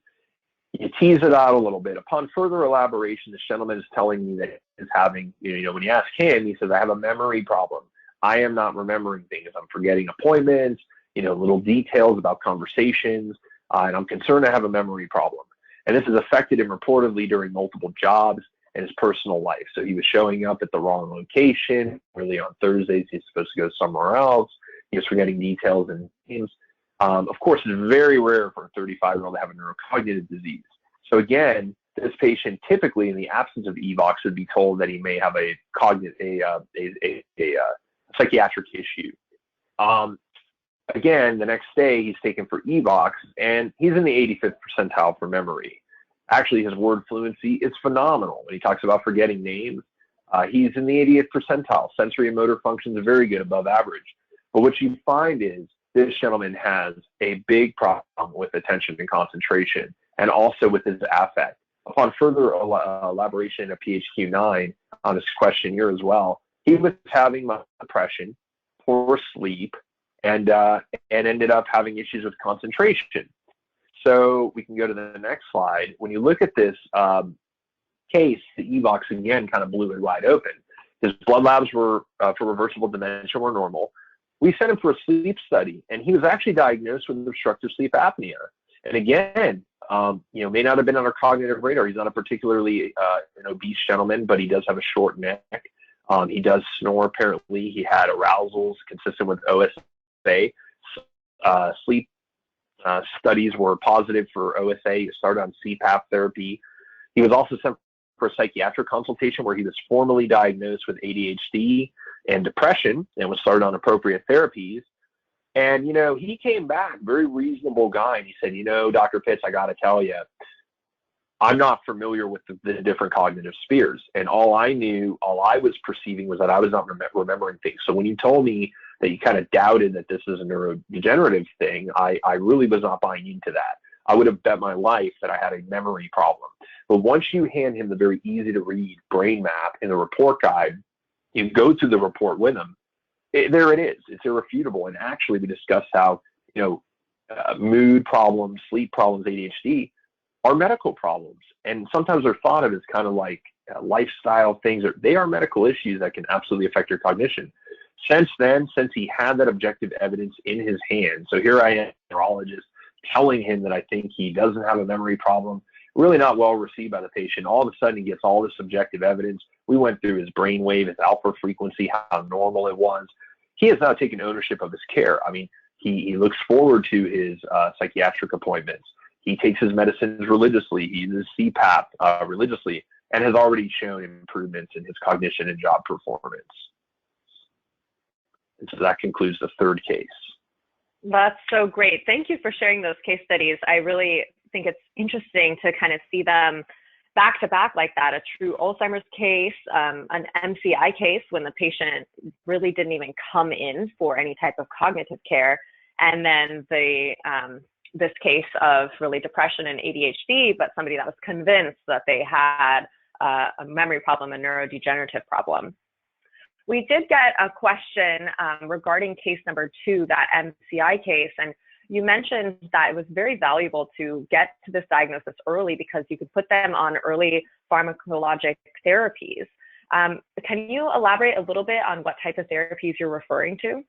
Speaker 2: You tease it out a little bit. Upon further elaboration, this gentleman is telling me that he's having, when you ask him, he says, I have a memory problem. I am not remembering things. I'm forgetting appointments, little details about conversations, and I'm concerned I have a memory problem. And this has affected him reportedly during multiple jobs and his personal life. So he was showing up at the wrong location. Really on Thursdays, he's supposed to go somewhere else. He was forgetting details and names. Of course, it's very rare for a 35-year-old to have a neurocognitive disease. So again, this patient typically, in the absence of EVOX, would be told that he may have a psychiatric issue. Again, the next day he's taken for EVOX, and he's in the 85th percentile for memory. Actually, his word fluency is phenomenal. When he talks about forgetting names, he's in the 80th percentile. Sensory and motor functions are very good, above average. But what you find is this gentleman has a big problem with attention and concentration, and also with his affect. Upon further elaboration of PHQ-9 on his questionnaire as well, he was having depression, poor sleep, and ended up having issues with concentration. So we can go to the next slide. When you look at this case, the EVOX again kind of blew it wide open. His blood labs were for reversible dementia were normal. We sent him for a sleep study, and he was actually diagnosed with obstructive sleep apnea. And again, may not have been on our cognitive radar. He's not a particularly an obese gentleman, but he does have a short neck. He does snore, apparently. He had arousals consistent with OSA. Sleep studies were positive for OSA. He started on CPAP therapy. He was also sent for a psychiatric consultation where he was formally diagnosed with ADHD and depression and was started on appropriate therapies. And, he came back, very reasonable guy, and he said, Dr. Pitts, I got to tell you, I'm not familiar with the different cognitive spheres. And all I was perceiving was that I was not remembering things. So when you told me that you kind of doubted that this is a neurodegenerative thing, I really was not buying into that. I would have bet my life that I had a memory problem. But once you hand him the very easy to read brain map in the report guide, you go through the report with him, there it is. It's irrefutable. And actually we discussed how, mood problems, sleep problems, ADHD, are medical problems. And sometimes they're thought of as kind of like lifestyle things. They are medical issues that can absolutely affect your cognition. Since then, since he had that objective evidence in his hand, so here I am, a neurologist, telling him that I think he doesn't have a memory problem, really not well received by the patient. All of a sudden, he gets all this objective evidence. We went through his brainwave, his alpha frequency, how normal it was. He has now taken ownership of his care. I mean, he looks forward to his psychiatric appointments. He takes his medicines religiously. He uses CPAP religiously, and has already shown improvements in his cognition and job performance. And so that concludes the third case.
Speaker 1: That's so great. Thank you for sharing those case studies. I really think it's interesting to kind of see them back to back like that, a true Alzheimer's case, an MCI case when the patient really didn't even come in for any type of cognitive care, and then this case of really depression and ADHD, but somebody that was convinced that they had a memory problem, a neurodegenerative problem. We did get a question regarding case number 2, that MCI case, and you mentioned that it was very valuable to get to this diagnosis early because you could put them on early pharmacologic therapies. Can you elaborate a little bit on what type of therapies you're referring to?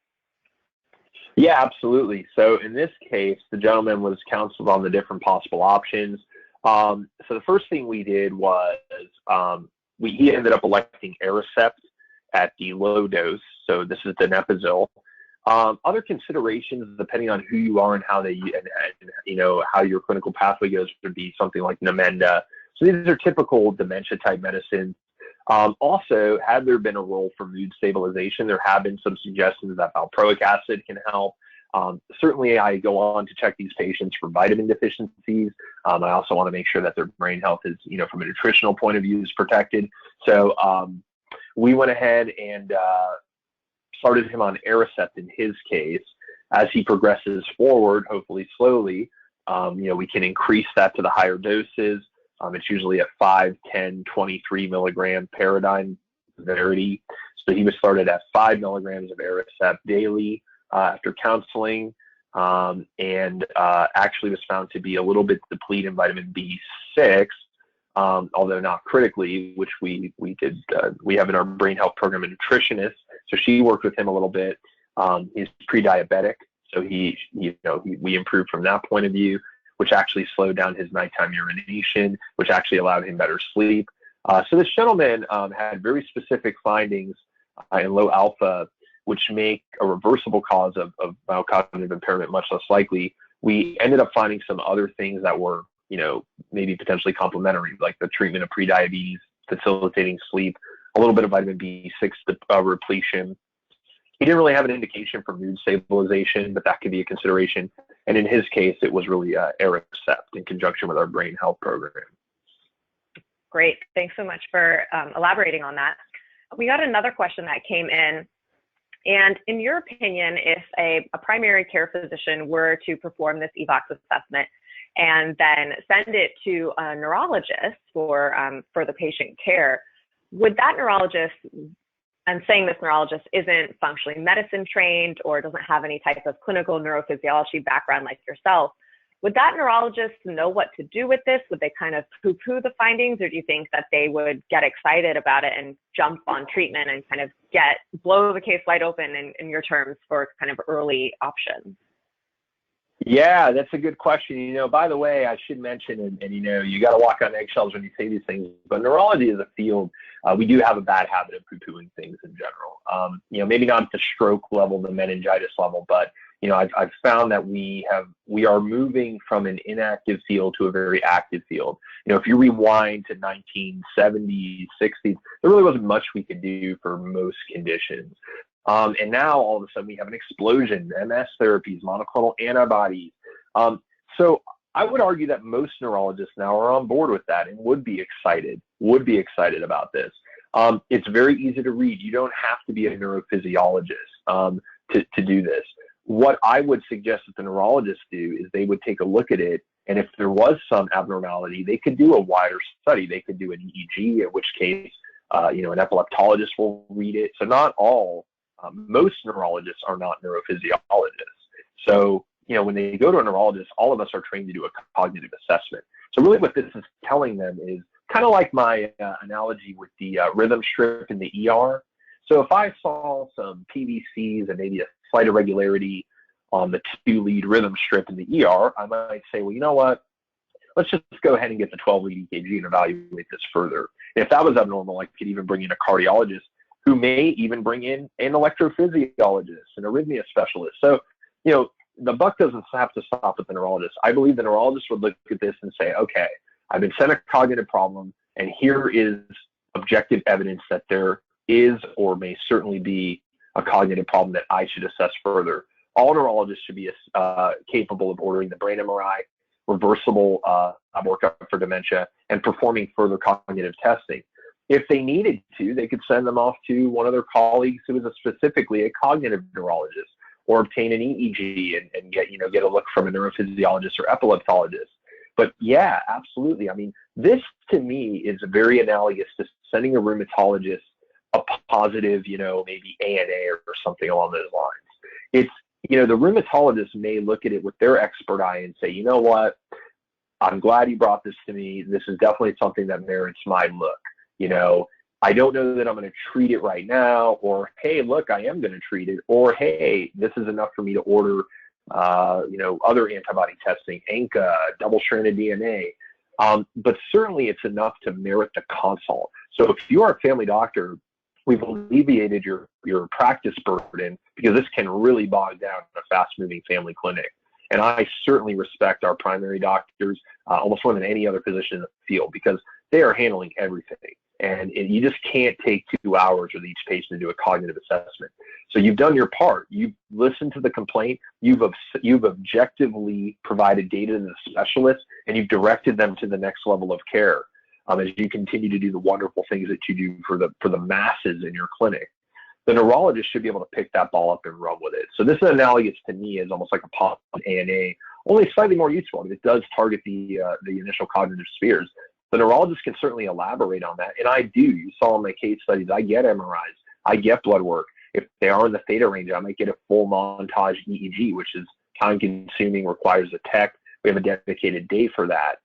Speaker 2: Yeah, absolutely. So in this case, the gentleman was counseled on the different possible options. So the first thing we did was he ended up electing Aricept at the low dose. So this is donepezil. Other considerations, depending on who you are and how how your clinical pathway goes, would be something like Namenda. So these are typical dementia type medicines. Also, had there been a role for mood stabilization, there have been some suggestions that valproic acid can help. Certainly, I go on to check these patients for vitamin deficiencies. I also want to make sure that their brain health is, from a nutritional point of view, is protected. So we went ahead and started him on Aricept in his case. As he progresses forward, hopefully slowly, we can increase that to the higher doses. It's usually a 5, 10, 23 milligram paradigm severity. So he was started at 5 milligrams of Aricept daily after counseling, and actually was found to be a little bit depleted in vitamin B6, although not critically, which we did. We have in our brain health program a nutritionist, so she worked with him a little bit. He's pre-diabetic, so we improved from that point of view, which actually slowed down his nighttime urination, which actually allowed him better sleep. So this gentleman had very specific findings in low alpha, which make a reversible cause of cognitive impairment much less likely. We ended up finding some other things that were, maybe potentially complementary, like the treatment of prediabetes, facilitating sleep, a little bit of vitamin B6 repletion. He didn't really have an indication for mood stabilization, but that could be a consideration. And in his case, it was really Aricept in conjunction with our brain health program.
Speaker 1: Great. Thanks so much for elaborating on that. We got another question that came in. And in your opinion, if a primary care physician were to perform this EVOX assessment and then send it to a neurologist for the patient care, would that neurologist, I'm saying this neurologist isn't functionally medicine trained or doesn't have any type of clinical neurophysiology background like yourself, would that neurologist know what to do with this? Would they kind of poo-poo the findings, or do you think that they would get excited about it and jump on treatment and kind of blow the case wide open in your terms for kind of early options?
Speaker 2: Yeah, that's a good question. By the way, I should mention, and you got to walk on eggshells when you say these things, but neurology is a field. We do have a bad habit of poo-pooing things in general. Maybe not at the stroke level, the meningitis level, but I've found that we are moving from an inactive field to a very active field. If you rewind to 1970s, 60s, there really wasn't much we could do for most conditions. And now all of a sudden we have an explosion, MS therapies, monoclonal antibodies. So I would argue that most neurologists now are on board with that and would be excited about this. It's very easy to read. You don't have to be a neurophysiologist to do this. What I would suggest that the neurologists do is they would take a look at it, and if there was some abnormality, they could do a wider study. They could do an EEG, in which case, an epileptologist will read it. So not all, most neurologists are not neurophysiologists. So, when they go to a neurologist, all of us are trained to do a cognitive assessment. So really what this is telling them is kind of like my analogy with the rhythm strip in the ER. So if I saw some PVCs and maybe a slight irregularity on the 2-lead rhythm strip in the ER, I might say, well, you know what? Let's just go ahead and get the 12-lead EKG and evaluate this further. And if that was abnormal, I could even bring in a cardiologist who may even bring in an electrophysiologist, an arrhythmia specialist. So, you know, the buck doesn't have to stop with the neurologist. I believe the neurologist would look at this and say, okay, I've been sent a cognitive problem, and here is objective evidence that there is or may certainly be a cognitive problem that I should assess further. All neurologists should be capable of ordering the brain MRI, reversible workup for dementia, and performing further cognitive testing. If they needed to, they could send them off to one of their colleagues who is specifically a cognitive neurologist, or obtain an EEG and get a look from a neurophysiologist or epileptologist. But yeah, absolutely. I mean, this to me is very analogous to sending a rheumatologist a positive, maybe ANA or something along those lines. It's, the rheumatologist may look at it with their expert eye and say, you know what, I'm glad you brought this to me. This is definitely something that merits my look. I don't know that I'm going to treat it right now, or, hey, look, I am going to treat it, or, hey, this is enough for me to order, other antibody testing, ANCA, double-stranded DNA. But certainly it's enough to merit the consult. So if you are a family doctor, we've alleviated your practice burden, because this can really bog down a fast-moving family clinic. And I certainly respect our primary doctors almost more than any other physician in the field, because they are handling everything. And you just can't take 2 hours with each patient to do a cognitive assessment. So you've done your part. You've listened to the complaint. You've objectively provided data to the specialist, and you've directed them to the next level of care as you continue to do the wonderful things that you do for the masses in your clinic. The neurologist should be able to pick that ball up and run with it. So this is analogous to me as almost like a positive ANA, only slightly more useful. It does target the initial cognitive spheres. The neurologist can certainly elaborate on that, and I do. You saw in my case studies, I get MRIs, I get blood work. If they are in the theta range, I might get a full montage EEG, which is time-consuming, requires a tech. We have a dedicated day for that.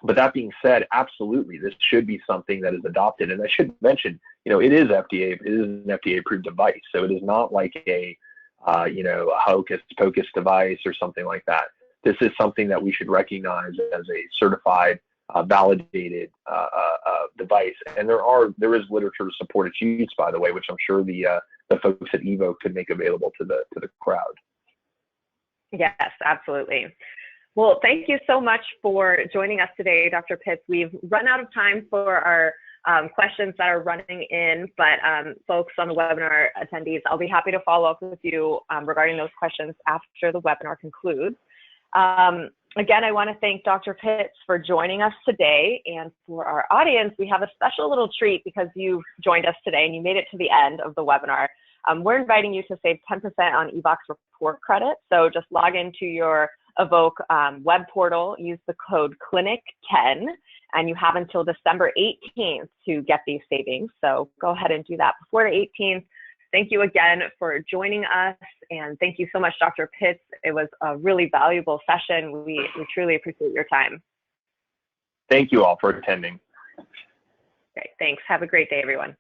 Speaker 2: But that being said, absolutely, this should be something that is adopted. And I should mention, it is an FDA-approved device, so it is not like a hocus-pocus device or something like that. This is something that we should recognize as a certified, validated device, and there is literature to support its use, by the way, which I'm sure the folks at Evoke could make available to the crowd.
Speaker 1: Yes, absolutely. Well, thank you so much for joining us today, Dr. Pitts. We've run out of time for our questions that are running in, but folks on the webinar attendees, I'll be happy to follow up with you regarding those questions after the webinar concludes. Again, I want to thank Dr. Pitts for joining us today, and for our audience, we have a special little treat because you've joined us today and you made it to the end of the webinar. We're inviting you to save 10% on EVOX report credit. So just log into your Evoke web portal, use the code CLINIC10, and you have until December 18th to get these savings. So go ahead and do that before the 18th. Thank you again for joining us, and thank you so much, Dr. Pitts. It was a really valuable session. We truly appreciate your time.
Speaker 2: Thank you all for attending.
Speaker 1: Great, thanks. Have a great day, everyone.